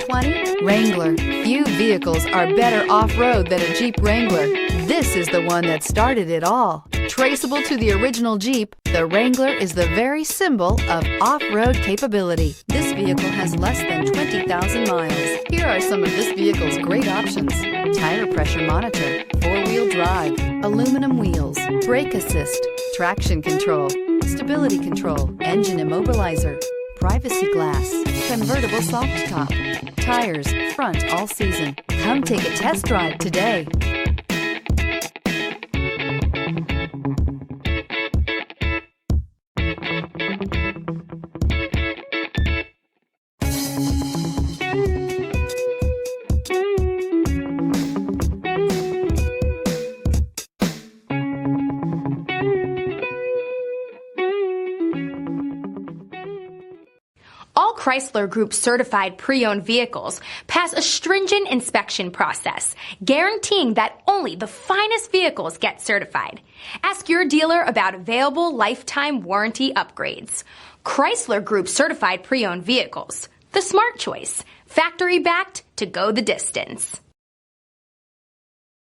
2020 Wrangler. Few vehicles are better off-road than a Jeep Wrangler. This is the one that started it all. Traceable to the original Jeep, the Wrangler is the very symbol of off-road capability. This vehicle has less than 20,000 miles. Here are some of this vehicle's great options: tire pressure monitor, four-wheel drive, aluminum wheels, brake assist, traction control, stability control, engine immobilizer, privacy glass, convertible soft top, tires, front all season. Come take a test drive today. All Chrysler Group certified pre-owned vehicles pass a stringent inspection process, guaranteeing that only the finest vehicles get certified. Ask your dealer about available lifetime warranty upgrades. Chrysler Group certified pre-owned vehicles, the smart choice, factory backed to go the distance.